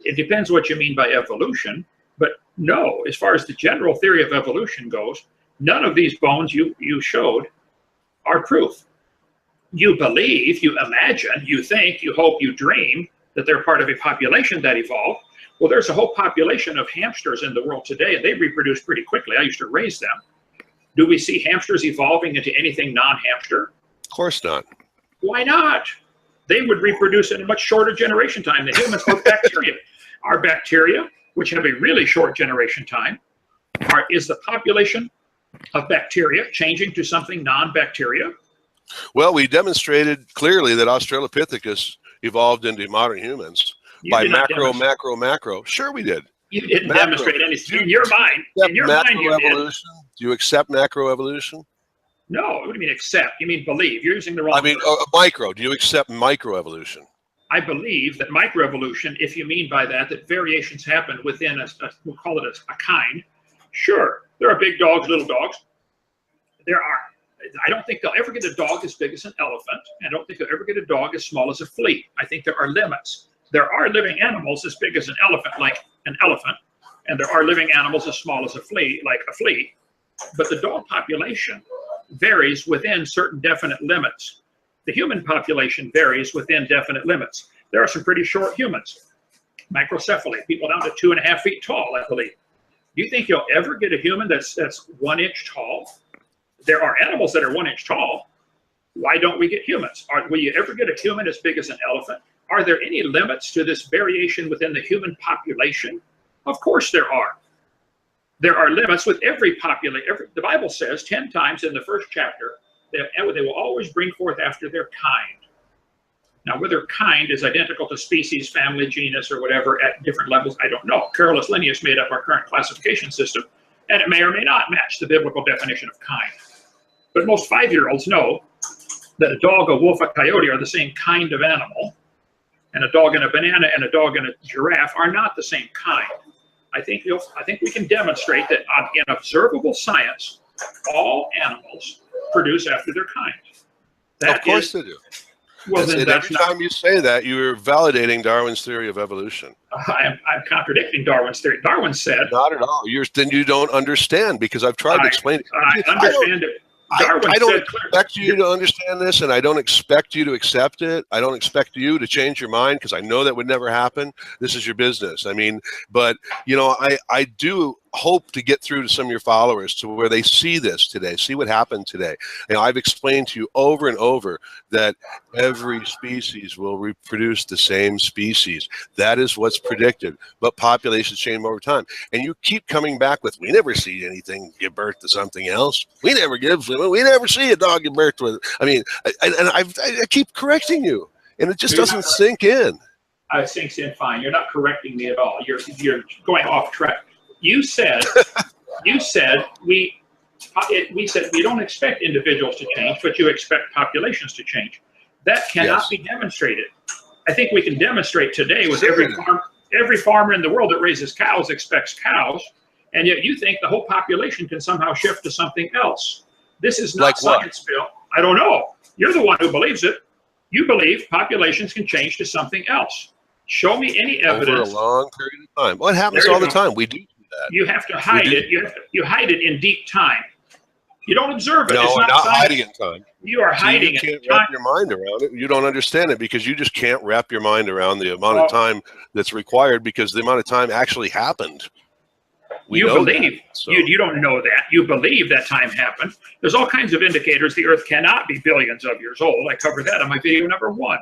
It depends what you mean by evolution, but no, as far as the general theory of evolution goes, none of these bones you showed are proof. You believe, you imagine, you think, you hope, you dream that they're part of a population that evolved. Well, there's a whole population of hamsters in the world today, and they reproduce pretty quickly. I used to raise them. Do we see hamsters evolving into anything non-hamster? Of course not. Why not? They would reproduce in a much shorter generation time than humans or bacteria. Our bacteria, which have a really short generation time, is the population of bacteria changing to something non-bacteria? Well, we demonstrated clearly that Australopithecus evolved into modern humans by macro. Sure, we did. You didn't demonstrate anything in your mind. In your mind, you did. Do you accept macroevolution? No. What do you mean accept? You mean believe? You're using the wrong. I mean micro. Do you accept microevolution? I believe that microevolution, if you mean by that variations happen within we'll call it a kind. Sure, there are big dogs, little dogs. There are. I don't think they'll ever get a dog as big as an elephant. I don't think they'll ever get a dog as small as a flea. I think there are limits. There are living animals as big as an elephant, like an elephant, and there are living animals as small as a flea, like a flea. But the dog population varies within certain definite limits. The human population varies within definite limits. There are some pretty short humans, microcephaly, people down to 2.5 feet tall, I believe. Do you think you'll ever get a human that's 1 inch tall? There are animals that are 1 inch tall. Why don't we get humans? Will you ever get a human as big as an elephant? Are there any limits to this variation within the human population? Of course there are. There are limits with every population. The Bible says 10 times in the first chapter that they will always bring forth after their kind. Now, whether kind is identical to species, family, genus, or whatever at different levels, I don't know. Carolus Linnaeus made up our current classification system, and it may or may not match the biblical definition of kind. But most 5-year-olds know that a dog, a wolf, a coyote are the same kind of animal, and a dog and a banana and a dog and a giraffe are not the same kind. I think we can demonstrate that in observable science, all animals produce after their kind. Of course they do. Well, then every time you say that, you're validating Darwin's theory of evolution. I'm contradicting Darwin's theory. Darwin said... Not at all. Then you don't understand, because I've tried to explain it. I understand it. I don't expect you to understand this, and I don't expect you to accept it. I don't expect you to change your mind, because I know that would never happen. This is your business. I mean, but, you know, I do hope to get through to some of your followers to where they see this today, see what happened today. And I've explained to you over and over that every species will reproduce the same species. That is what's predicted, but populations change over time. And you keep coming back with, we never see anything give birth to something else. We never see a dog give birth to it. I mean, I keep correcting you, and it just doesn't sink in. It sinks in fine. You're not correcting me at all. You're going off track. You said we said we don't expect individuals to change, but you expect populations to change. That cannot be demonstrated. I think we can demonstrate today with every farmer in the world that raises cows expects cows, and yet you think the whole population can somehow shift to something else. This is not science, Bill. I don't know. You're the one who believes it. You believe populations can change to something else. Show me any evidence. Over a long period of time. Well, it happens all the time. We do that. You have to hide it. You hide it in deep time. You don't observe it. No, it's not hiding in time. You are hiding it. You can't wrap your mind around it. You don't understand it because you just can't wrap your mind around the amount of time that's required, because the amount of time actually happened. You believe. You don't know that. You believe that time happened. There's all kinds of indicators the Earth cannot be billions of years old. I covered that on my video #1.